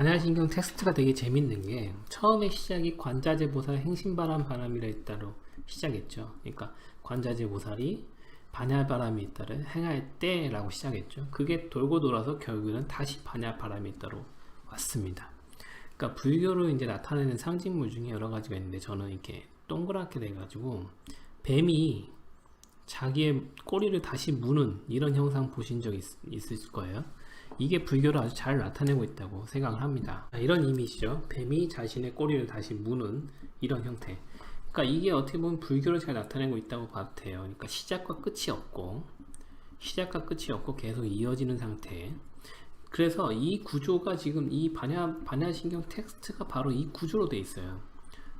반야신경 텍스트가 되게 재밌는 게 처음에 시작이 관자재 보살 행신바람 바람이라 있다로 시작했죠. 그러니까 관자재 보살이 반야바람이 있다를 행할 때라고 시작했죠. 그게 돌고 돌아서 결국에는 다시 반야바람이 있다로 왔습니다. 그러니까 불교로 이제 나타내는 상징물 중에 여러 가지가 있는데 저는 이렇게 동그랗게 돼가지고 뱀이 자기의 꼬리를 다시 무는 이런 형상 보신 적 있을 거예요. 이게 불교를 아주 잘 나타내고 있다고 생각을 합니다. 이런 이미지죠. 뱀이 자신의 꼬리를 다시 무는 이런 형태. 그러니까 이게 어떻게 보면 불교를 잘 나타내고 있다고 봐도 돼요. 그러니까 시작과 끝이 없고 계속 이어지는 상태. 그래서 이 구조가 지금 이 반야신경 텍스트가 바로 이 구조로 돼 있어요.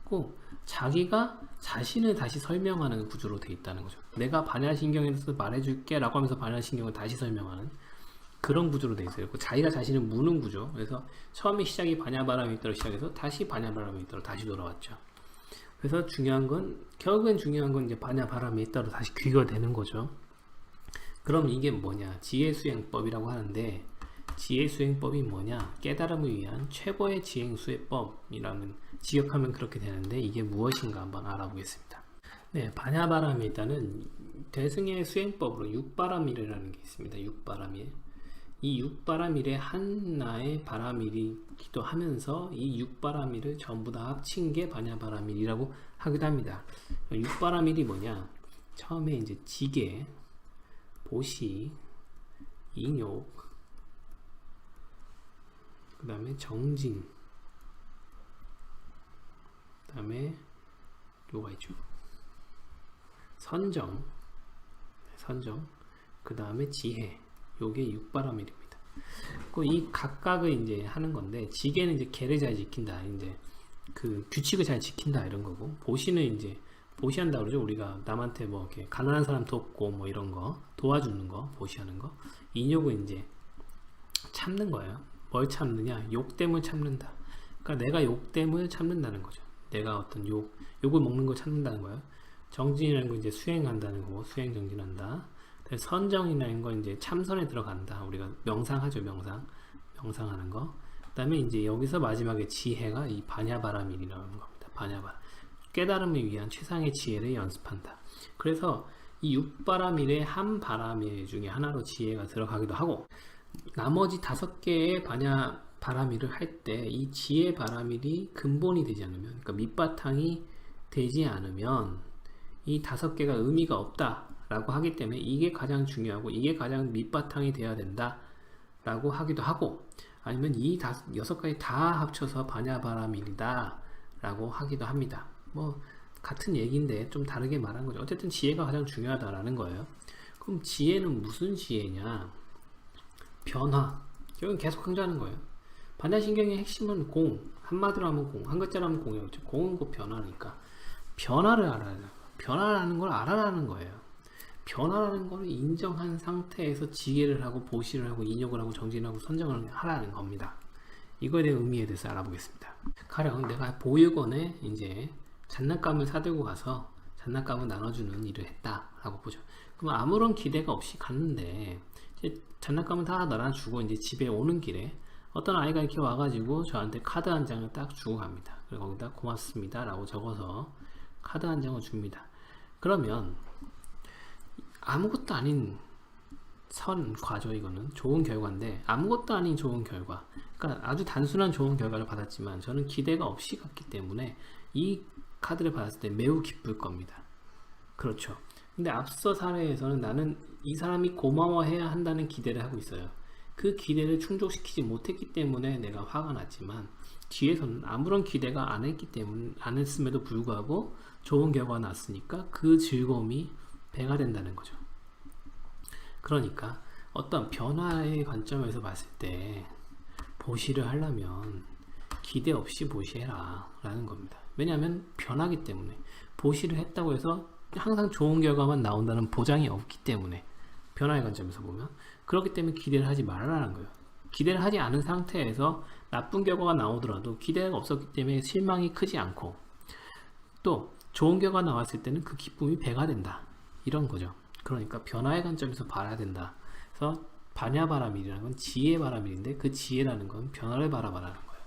꼭 자기가 자신을 다시 설명하는 구조로 돼 있다는 거죠. 내가 반야신경에 대해서 말해줄게 라고 하면서 반야신경을 다시 설명하는 그런 구조로 돼 있어요. 자기가 자신을 무는 구조. 그래서 처음에 시작이 반야바람이 있다로 시작해서 다시 반야바람이 있다로 다시 돌아왔죠. 그래서 결국엔 중요한 건 이제 반야바람이 있다로 다시 귀결되는 거죠. 그럼 이게 뭐냐? 지혜수행법이라고 하는데, 지혜수행법이 뭐냐? 깨달음을 위한 최고의 지행수행법이라면 직역하면 그렇게 되는데, 이게 무엇인가 한번 알아보겠습니다. 네, 반야바람이 있다는 대승의 수행법으로 육바람일이라는 게 있습니다. 육바람일. 이 육바람일의 하나의 바람일이기도 하면서 이 육바람일을 전부 다 합친 게 반야바람일이라고 하기도 합니다. 육바람일이 뭐냐? 처음에 이제 지계, 보시, 인욕, 그 다음에 정진, 그 다음에 요가 있죠. 선정, 그 다음에 지혜. 요게 육바람일입니다. 이 각각을 이제 하는 건데, 지계는 이제 계를 잘 지킨다, 이제 그 규칙을 잘 지킨다 이런 거고, 보시는 이제 보시한다 그러죠. 우리가 남한테 뭐 이렇게 가난한 사람 돕고 뭐 이런 거 도와주는 거 보시하는 거. 인욕은 이제 참는 거예요. 뭘 참느냐? 욕됨을 참는다. 그러니까 내가 욕됨을 참는다는 거죠. 내가 어떤 욕을 먹는 걸 참는다는 거예요. 정진이라는 거 이제 수행한다는 거고, 수행 정진한다. 선정이라는 건 이제 참선에 들어간다. 우리가 명상하죠. 명상하는 거. 그 다음에 이제 여기서 마지막에 지혜가 이 반야바람일이라는 겁니다. 반야바람. 깨달음을 위한 최상의 지혜를 연습한다. 그래서 이 육바람일의 한 바람일 중에 하나로 지혜가 들어가기도 하고, 나머지 5개의 반야바람일을 할 때 이 지혜 바람일이 근본이 되지 않으면, 그러니까 밑바탕이 되지 않으면 이 5개가 의미가 없다 라고 하기 때문에 이게 가장 중요하고 이게 가장 밑바탕이 되어야 된다 라고 하기도 하고, 아니면 이 6가지 다 합쳐서 반야바람일이다 라고 하기도 합니다. 뭐 같은 얘기인데 좀 다르게 말한 거죠. 어쨌든 지혜가 가장 중요하다라는 거예요. 그럼 지혜는 무슨 지혜냐? 변화. 여기 계속 강조하는 거예요. 반야신경의 핵심은 공. 한마디로 하면 공. 한 글자로 하면 공이었죠. 공은 곧 변화니까. 변화를 알아야 돼요. 변화라는 걸 알아라는 거예요. 변화라는 걸 인정한 상태에서 지혜를 하고 보시를 하고 인욕을 하고 정진을 하고 선정을 하라는 겁니다. 이거에 대한 의미에 대해서 알아보겠습니다. 가령 내가 보육원에 이제 장난감을 사들고 가서 장난감을 나눠주는 일을 했다 라고 보죠. 그럼 아무런 기대가 없이 갔는데 이제 장난감을 다 나눠주고 이제 집에 오는 길에 어떤 아이가 이렇게 와가지고 저한테 카드 한 장을 딱 주고 갑니다. 그리고 거기다 고맙습니다 라고 적어서 카드 한 장을 줍니다. 그러면 아무것도 아닌 과죠. 이거는 좋은 결과인데 아무것도 아닌 좋은 결과, 그러니까 아주 단순한 좋은 결과를 받았지만 저는 기대가 없이 갔기 때문에 이 카드를 받았을 때 매우 기쁠 겁니다. 그렇죠. 근데 앞서 사례에서는 나는 이 사람이 고마워해야 한다는 기대를 하고 있어요. 그 기대를 충족시키지 못했기 때문에 내가 화가 났지만, 뒤에서는 아무런 기대가 안 했음에도 불구하고 좋은 결과가 났으니까 그 즐거움이 배가 된다는 거죠. 그러니까 어떤 변화의 관점에서 봤을 때 보시를 하려면 기대 없이 보시해라 라는 겁니다. 왜냐하면 변하기 때문에. 보시를 했다고 해서 항상 좋은 결과만 나온다는 보장이 없기 때문에, 변화의 관점에서 보면. 그렇기 때문에 기대를 하지 말아라는 거예요. 기대를 하지 않은 상태에서 나쁜 결과가 나오더라도 기대가 없었기 때문에 실망이 크지 않고, 또 좋은 결과가 나왔을 때는 그 기쁨이 배가 된다 이런 거죠. 그러니까 변화의 관점에서 봐야 된다. 그래서 반야바람일이라는 건 지혜바람일인데, 그 지혜라는 건 변화를 바라봐라는 거예요.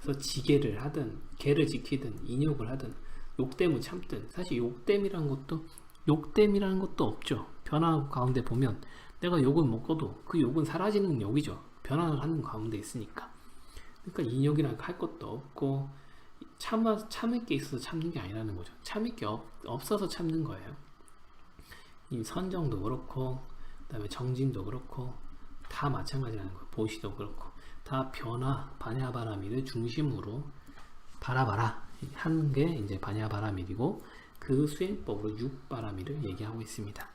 그래서 지게를 하든 개를 지키든 인욕을 하든 욕됨을 참든, 사실 욕됨이라는 것도 없죠. 변화 가운데 보면 내가 욕을 먹어도 그 욕은 사라지는 욕이죠. 변화하는 가운데 있으니까. 그러니까 인욕이랑 할 것도 없고 참을 게 있어서 참는 게 아니라는 거죠. 참을 게 없어서 참는 거예요. 이 선정도 그렇고 그다음에 정진도 그렇고 다 마찬가지라는 거예요. 보시도 그렇고 다 변화 반야바라밀을 중심으로 바라봐라 하는 게 이제 반야바라밀이고, 그 수행법으로 육바라밀을 얘기하고 있습니다.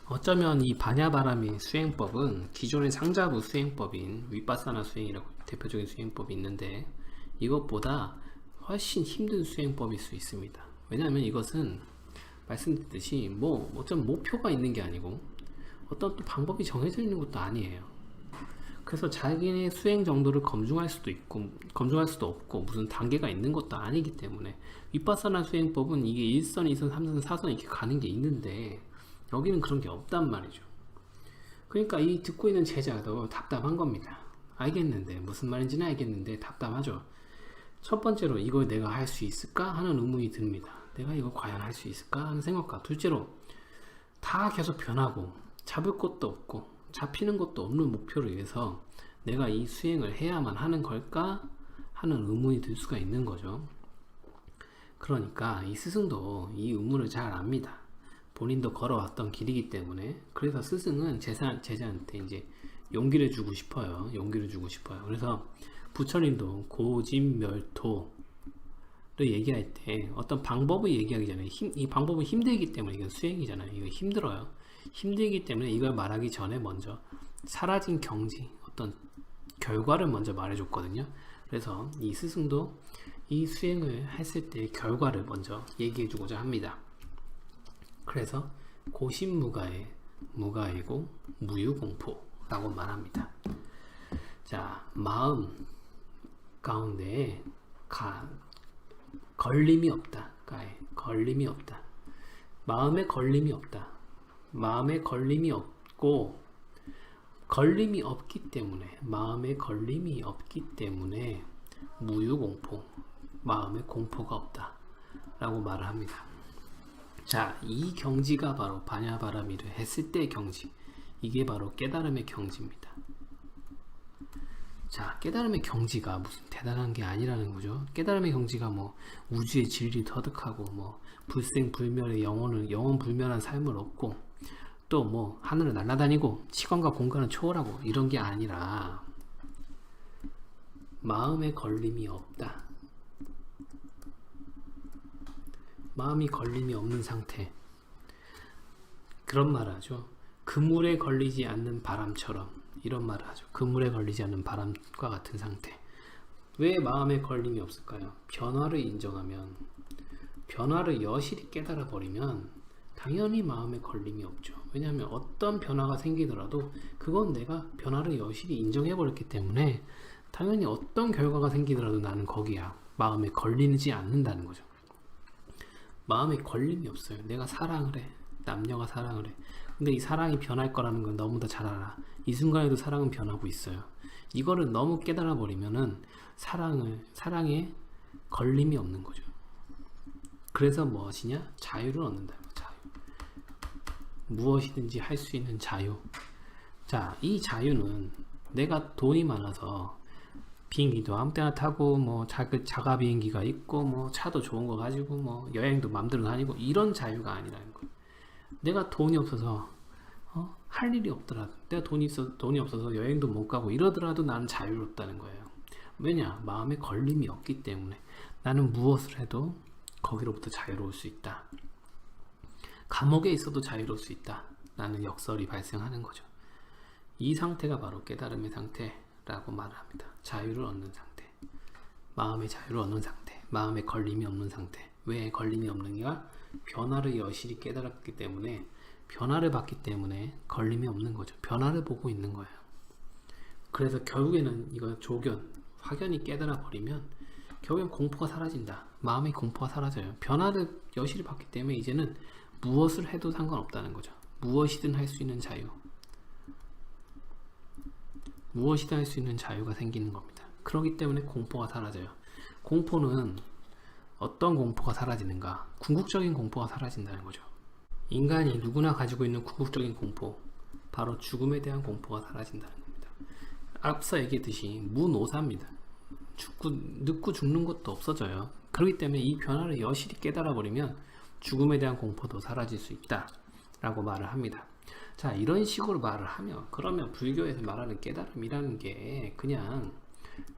어쩌면 이 반야바라밀 수행법은 기존의 상자부 수행법인 윗바사나 수행이라고 대표적인 수행법이 있는데 이것보다 훨씬 힘든 수행법일 수 있습니다. 왜냐하면 이것은 말씀드렸듯이 뭐 어떤 목표가 있는 게 아니고 어떤 또 방법이 정해져 있는 것도 아니에요. 그래서 자기의 수행 정도를 검증할 수도 있고 검증할 수도 없고 무슨 단계가 있는 것도 아니기 때문에 윗바사나 수행법은 이게 1선, 2선, 3선, 4선 이렇게 가는 게 있는데 여기는 그런 게 없단 말이죠. 그러니까 이 듣고 있는 제자도 답답한 겁니다. 알겠는데 무슨 말인지는 알겠는데 답답하죠. 첫 번째로 이걸 내가 할 수 있을까 하는 의문이 듭니다. 내가 이거 과연 할 수 있을까 하는 생각과, 둘째로 다 계속 변하고 잡을 것도 없고 잡히는 것도 없는 목표를 위해서 내가 이 수행을 해야만 하는 걸까 하는 의문이 들 수가 있는 거죠. 그러니까 이 스승도 이 의문을 잘 압니다. 본인도 걸어왔던 길이기 때문에. 그래서 스승은 제자한테 이제 용기를 주고 싶어요. 그래서 부처님도 고진멸토를 얘기할 때 어떤 방법을 얘기하기 전에 이 방법은 힘들기 때문에, 이건 수행이잖아요. 이거 힘들어요. 힘들기 때문에 이걸 말하기 전에 먼저 사라진 경지, 어떤 결과를 먼저 말해줬거든요. 그래서 이 스승도 이 수행을 했을 때 결과를 먼저 얘기해주고자 합니다. 그래서 고심무가의 무가이고 무유공포라고 말합니다. 자, 마음 가운데 걸림이 없다. 걸림이 없다. 마음에 걸림이 없다. 마음에 걸림이 없고 걸림이 없기 때문에, 마음에 걸림이 없기 때문에 무유공포, 마음에 공포가 없다 라고 말을 합니다. 자, 이 경지가 바로 반야바라밀을 했을 때의 경지, 이게 바로 깨달음의 경지입니다. 자, 깨달음의 경지가 무슨 대단한 게 아니라는 거죠. 깨달음의 경지가 뭐 우주의 진리 터득하고 뭐 불생불멸의 영원 불멸한 삶을 얻고 또 뭐 하늘을 날아다니고 시간과 공간을 초월하고 이런 게 아니라 마음에 걸림이 없다. 마음이 걸림이 없는 상태, 그런 말을 하죠. 그물에 걸리지 않는 바람처럼, 이런 말을 하죠. 그물에 걸리지 않는 바람과 같은 상태. 왜 마음에 걸림이 없을까요? 변화를 인정하면, 변화를 여실히 깨달아 버리면 당연히 마음에 걸림이 없죠. 왜냐하면 어떤 변화가 생기더라도 그건 내가 변화를 여실히 인정해 버렸기 때문에 당연히 어떤 결과가 생기더라도 나는 거기야 마음에 걸리지 않는다는 거죠. 마음에 걸림이 없어요. 내가 사랑을 해, 남녀가 사랑을 해. 근데 이 사랑이 변할 거라는 건 너무 다 잘 알아. 이 순간에도 사랑은 변하고 있어요. 이거를 너무 깨달아 버리면은 사랑에 걸림이 없는 거죠. 그래서 무엇이냐? 자유를 얻는다. 자유. 무엇이든지 할 수 있는 자유. 자, 이 자유는 내가 돈이 많아서 비행기도 아무 때나 타고 뭐 자가 비행기가 있고 뭐 차도 좋은 거 가지고 뭐 여행도 맘대로 다니고 이런 자유가 아니라는 거예요. 내가 돈이 없어서 할 일이 없더라도, 내가 돈이 없어서 여행도 못 가고 이러더라도 나는 자유롭다는 거예요. 왜냐? 마음에 걸림이 없기 때문에 나는 무엇을 해도 거기로부터 자유로울 수 있다. 감옥에 있어도 자유로울 수 있다 라는 역설이 발생하는 거죠. 이 상태가 바로 깨달음의 상태라고 말을 합니다. 자유를 얻는 상태, 마음의 자유를 얻는 상태, 마음에 걸림이 없는 상태. 왜 걸림이 없는 게가 변화를 여실히 깨달았기 때문에, 변화를 봤기 때문에 걸림이 없는 거죠. 변화를 보고 있는 거예요. 그래서 결국에는 이거 확연히 깨달아 버리면 결국엔 공포가 사라진다. 마음의 공포가 사라져요. 변화를 여실히 봤기 때문에 이제는 무엇을 해도 상관없다는 거죠. 무엇이든 할 수 있는 자유, 무엇이든 할 수 있는 자유가 생기는 겁니다. 그렇기 때문에 공포가 사라져요. 공포는 어떤 공포가 사라지는가? 궁극적인 공포가 사라진다는 거죠. 인간이 누구나 가지고 있는 궁극적인 공포, 바로 죽음에 대한 공포가 사라진다는 겁니다. 앞서 얘기했듯이 무노사입니다. 늙고 죽는 것도 없어져요. 그렇기 때문에 이 변화를 여실히 깨달아 버리면 죽음에 대한 공포도 사라질 수 있다 라고 말을 합니다. 자, 이런 식으로 말을 하면, 그러면 불교에서 말하는 깨달음이라는 게 그냥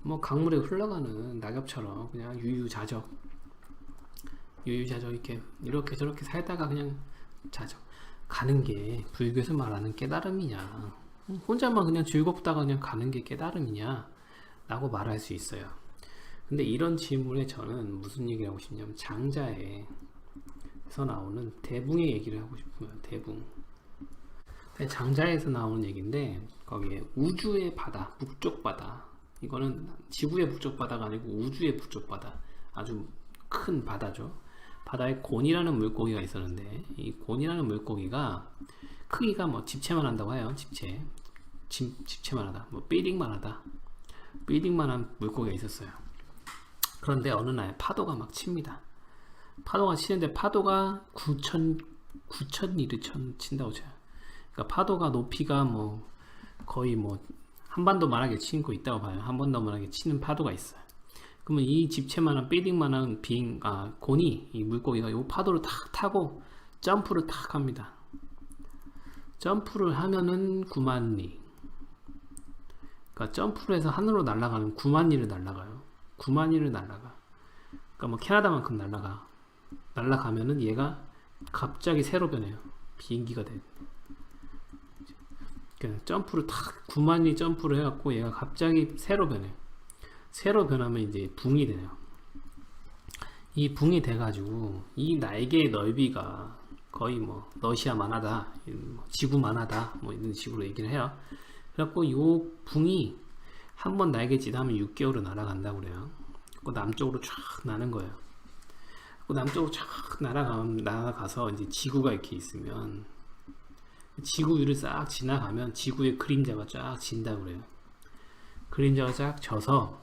뭐 강물에 흘러가는 낙엽처럼 그냥 유유자적 이렇게 저렇게 살다가 그냥 자적 가는 게 불교에서 말하는 깨달음이냐, 혼자만 그냥 즐겁다가 그냥 가는 게 깨달음이냐 라고 말할 수 있어요. 근데 이런 질문에 저는 무슨 얘기를 하고 싶냐면, 장자에서 나오는 대붕의 얘기를 하고 싶어요. 대붕. 장자에서 나오는 얘기인데, 거기에 우주의 바다, 북쪽 바다, 이거는 지구의 북쪽 바다가 아니고 우주의 북쪽 바다, 아주 큰 바다죠. 바다에 곤이라는 물고기가 있었는데, 이 곤이라는 물고기가 크기가 뭐 집채만 한다고 해요. 집채만 하다, 뭐 삐딩만한 물고기가 있었어요. 그런데 어느 날 파도가 막 칩니다. 파도가 치는데 파도가 9,000리르천 친다고 쳐요. 그러니까 파도가 높이가 뭐 거의 뭐 한반도만하게 치고 있다고 봐요. 한반도만하게 치는 파도가 있어요. 그러면 이 집채만한 삐딩만한 곤이, 이 물고기가 이 파도를 탁 타고 점프를 탁 합니다. 점프를 하면은 9만리. 그러니까 점프를 해서 하늘로 날아가는 9만리를 날아가요. 9만리를 날아가. 그러니까 뭐 캐나다만큼 날아가면은 얘가 갑자기 새로 변해요. 비행기가 돼. 그러니까 점프를 탁 9만리 점프를 해갖고 얘가 갑자기 새로 변해요. 새로 변하면 이제 붕이 되네요. 이 붕이 돼가지고 이 날개의 넓이가 거의 뭐 러시아만 하다, 지구만 하다, 뭐 이런 식으로 얘기를 해요. 그래갖고 요 붕이 한번 날개짓하면 6개월을 날아간다고 그래요. 그 남쪽으로 쫙 나는 거예요. 그 남쪽으로 쫙 날아가서 이제 지구가 이렇게 있으면 지구 위를 싹 지나가면 지구의 그림자가 쫙 진다고 그래요. 그림자가 쫙 져서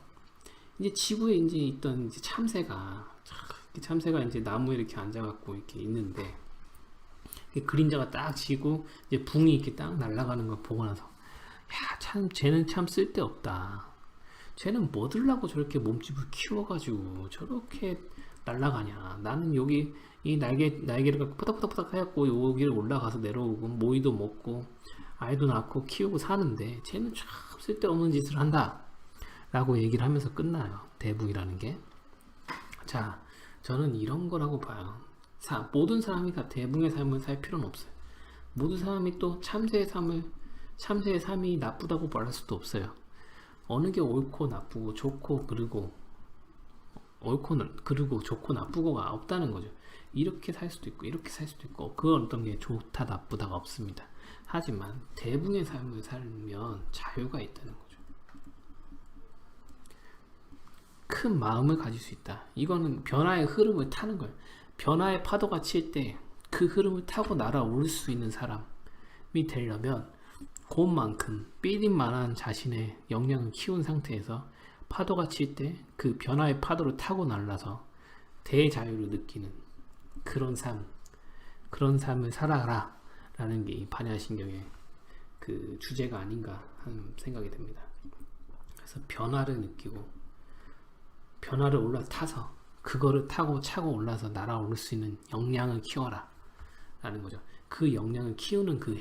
이제 지구에 이제 있던 이제 참새가 이제 나무에 이렇게 앉아갖고 이렇게 있는데, 그림자가 딱 지고 이제 붕이 이렇게 딱 날아가는 걸 보고 나서, 야, 참 쟤는 참 쓸데없다. 쟤는 뭐들라고 저렇게 몸집을 키워가지고 저렇게 날아가냐. 나는 여기 이 날개를 갖고 푸덕푸덕 해갖고 여기를 올라가서 내려오고 모이도 먹고 아이도 낳고 키우고 사는데 쟤는 참 쓸데없는 짓을 한다 라고 얘기를 하면서 끝나요. 대붕이라는 게. 자, 저는 이런 거라고 봐요. 모든 사람이 다 대붕의 삶을 살 필요는 없어요. 모든 사람이 또 참새의 삶이 나쁘다고 말할 수도 없어요. 어느 게 옳고 나쁘고 좋고 그르고 좋고 나쁘고가 없다는 거죠. 이렇게 살 수도 있고 이렇게 살 수도 있고, 그 어떤 게 좋다 나쁘다가 없습니다. 하지만 대붕의 삶을 살면 자유가 있다는 거죠. 큰 마음을 가질 수 있다. 이거는 변화의 흐름을 타는 거예요. 변화의 파도가 칠 때 그 흐름을 타고 날아올 수 있는 사람이 되려면 곤만큼 삐딩만한 자신의 역량을 키운 상태에서 파도가 칠 때 그 변화의 파도를 타고 날아서 대자유를 느끼는 그런 삶을 살아라 라는 게 이 반야신경의 그 주제가 아닌가 하는 생각이 듭니다. 그래서 변화를 느끼고 변화를 올라타서 그거를 타고 차고 올라서 날아올 수 있는 역량을 키워라 라는 거죠. 그 역량을 키우는 그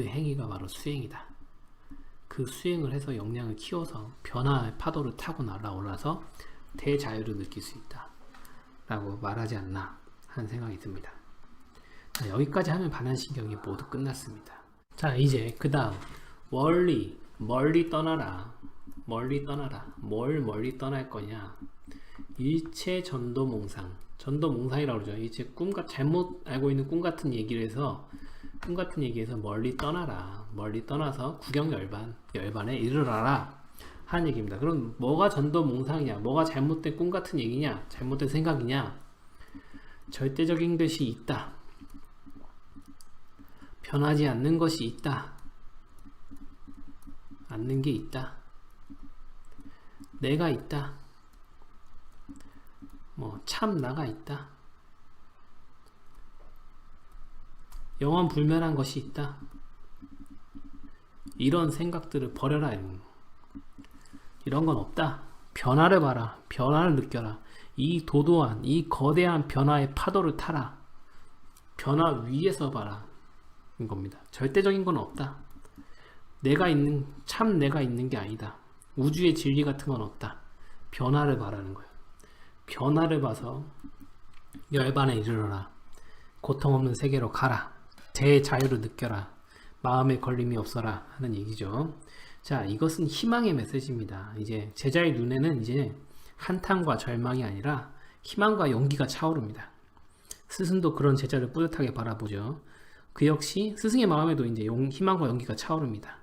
행위가 바로 수행이다. 그 수행을 해서 역량을 키워서 변화의 파도를 타고 날아올라서 대자유를 느낄 수 있다 라고 말하지 않나 하는 생각이 듭니다. 자, 여기까지 하면 반야신경이 모두 끝났습니다. 자, 이제 그 다음 멀리 떠나라. 뭘 멀리 떠날 거냐. 일체 전도몽상. 전도몽상이라고 그러죠. 일체 잘못 알고 있는 꿈 같은 얘기에서 멀리 떠나라. 멀리 떠나서 열반에 이르러라 하는 얘기입니다. 그럼 뭐가 전도몽상이냐, 뭐가 잘못된 꿈 같은 얘기냐, 잘못된 생각이냐. 절대적인 것이 있다. 변하지 않는 것이 있다. 않는 게 있다. 내가 있다. 뭐 참 나가 있다. 영원 불멸한 것이 있다. 이런 생각들을 버려라. 이런 건 없다. 변화를 봐라. 변화를 느껴라. 이 도도한, 이 거대한 변화의 파도를 타라. 변화 위에서 봐라. 인 겁니다. 절대적인 건 없다. 참 내가 있는 게 아니다. 우주의 진리 같은 건 없다. 변화를 봐라는 거예요. 변화를 봐서 열반에 이르러라. 고통 없는 세계로 가라. 대자유를 느껴라. 마음에 걸림이 없어라 하는 얘기죠. 자, 이것은 희망의 메시지입니다. 이제 제자의 눈에는 이제 한탄과 절망이 아니라 희망과 용기가 차오릅니다. 스승도 그런 제자를 뿌듯하게 바라보죠. 그 역시 스승의 마음에도 이제 희망과 용기가 차오릅니다.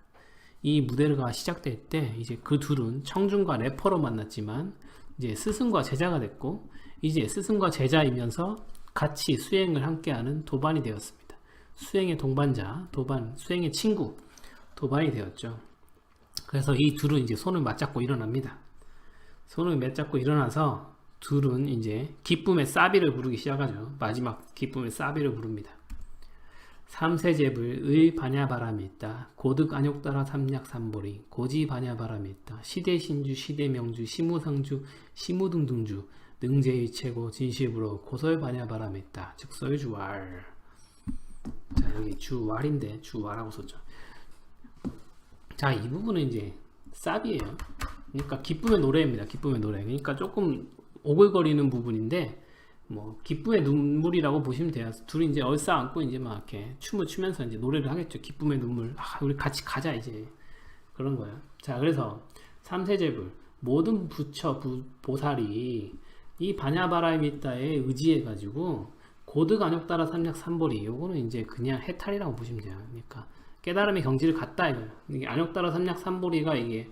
이 무대가 시작될 때 이제 그 둘은 청중과 래퍼로 만났지만 이제 스승과 제자가 됐고, 이제 스승과 제자이면서 같이 수행을 함께하는 도반이 되었습니다. 수행의 동반자, 수행의 친구, 도반이 되었죠. 그래서 이 둘은 이제 손을 맞잡고 일어납니다. 손을 맞잡고 일어나서 둘은 이제 기쁨의 사비를 부르기 시작하죠. 마지막 기쁨의 사비를 부릅니다. 삼세제불 의 반야바람이 있다. 고득 안욕따라 삼약삼보리 고지 반야바람이 있다. 시대신주 시대명주 시무상주 시무등등주 능제의 최고 진실부로 고설 반야바람이 있다. 즉설주왈. 자, 여기 주왈인데 주왈하고 썼죠. 자, 이 부분은 이제 사비예요. 그러니까 기쁨의 노래입니다. 기쁨의 노래. 그러니까 조금 오글거리는 부분인데 뭐 기쁨의 눈물이라고 보시면 돼요. 둘이 이제 얼싸안고 이제 막 이렇게 춤을 추면서 이제 노래를 하겠죠. 기쁨의 눈물. 아, 우리 같이 가자 이제 그런 거예요. 자, 그래서 삼세제불 모든 부처 보살이 이 반야바라미따에 의지해 가지고 고득 안욕따라 삼약삼보리 요거는 이제 그냥 해탈이라고 보시면 돼요. 그러니까 깨달음의 경지를 갔다 이거예요. 이게 안욕따라 삼약삼보리가 이게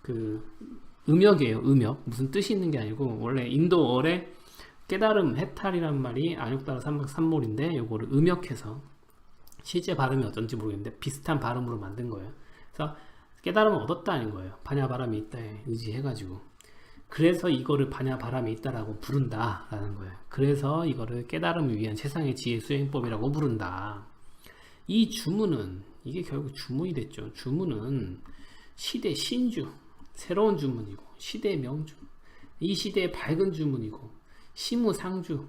그 음역이에요. 음역. 무슨 뜻이 있는 게 아니고 원래 인도어에 깨달음 해탈이란 말이 안욕따라 삼약삼보리인데 요거를 음역해서 실제 발음이 어떤지 모르겠는데 비슷한 발음으로 만든 거예요. 그래서 깨달음을 얻었다는 거예요. 반야바람이 있다에 의지해가지고. 그래서 이거를 반야바람이 있다라고 부른다라는 거예요. 그래서 이거를 깨달음을 위한 세상의 지혜 수행법이라고 부른다. 이 주문은 이게 결국 주문이 됐죠. 주문은 시대 신주, 새로운 주문이고 시대 명주, 이 시대의 밝은 주문이고 시무상주,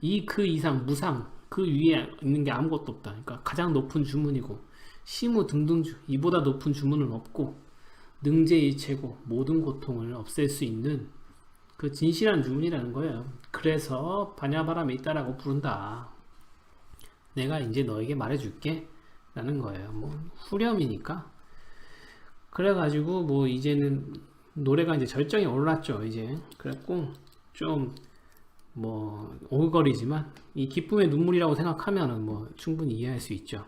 이 그 이상 무상, 그 위에 있는 게 아무것도 없다. 그러니까 가장 높은 주문이고 시무등등주, 이보다 높은 주문은 없고 능제일체고 모든 고통을 없앨 수 있는 그 진실한 주문이라는 거예요. 그래서 반야바람이 있다라고 부른다. 내가 이제 너에게 말해줄게 라는 거예요. 뭐 후렴이니까. 그래가지고 뭐 이제는 노래가 이제 절정에 올랐죠. 이제 그랬고 좀 뭐 오글거리지만 이 기쁨의 눈물이라고 생각하면은 뭐 충분히 이해할 수 있죠.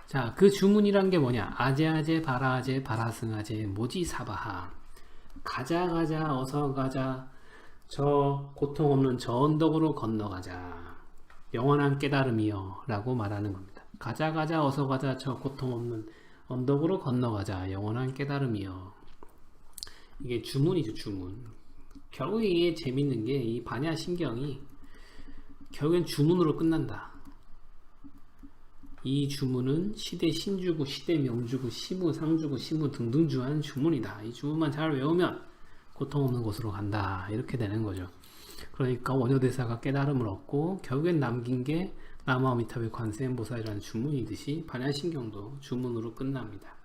자, 그 주문이란 게 뭐냐? 아제아제 바라아제 바라승아제 모지사바하. 가자 가자 어서 가자 저 고통 없는 저 언덕으로 건너가자. 영원한 깨달음이여 라고 말하는 겁니다. 가자 가자 어서 가자 저 고통 없는 언덕으로 건너가자. 영원한 깨달음이여. 이게 주문이죠. 주문. 결국 이게 재밌는 게 이 반야신경이 결국엔 주문으로 끝난다. 이 주문은 시대 신주고 시대 명주고 시무 상주고 시무 등등주한 주문이다. 이 주문만 잘 외우면 고통 없는 곳으로 간다. 이렇게 되는 거죠. 그러니까 원효대사가 깨달음을 얻고 결국엔 남긴 게 나무아미타불 관세음보살이라는 주문이듯이 반야신경도 주문으로 끝납니다.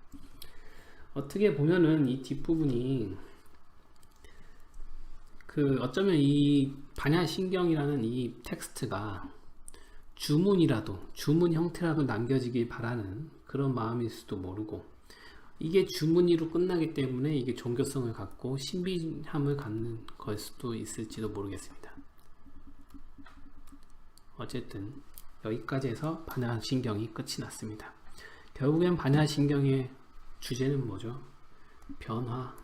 어떻게 보면은 이 뒷부분이 어쩌면 이 반야신경이라는 이 텍스트가 주문이라도, 주문 형태라도 남겨지길 바라는 그런 마음일 수도 모르고, 이게 주문이로 끝나기 때문에 이게 종교성을 갖고 신비함을 갖는 걸 수도 있을지도 모르겠습니다. 어쨌든 여기까지 해서 반야신경이 끝이 났습니다. 결국엔 반야신경의 주제는 뭐죠? 변화.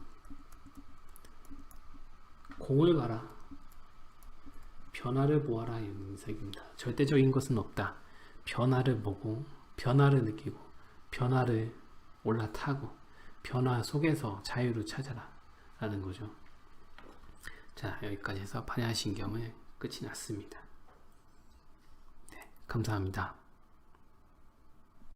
공을 봐라. 변화를 보아라. 이런 색입니다. 절대적인 것은 없다. 변화를 보고 변화를 느끼고 변화를 올라타고 변화 속에서 자유를 찾아라 라는 거죠. 자, 여기까지 해서 반야신경은 끝이 났습니다. 네, 감사합니다.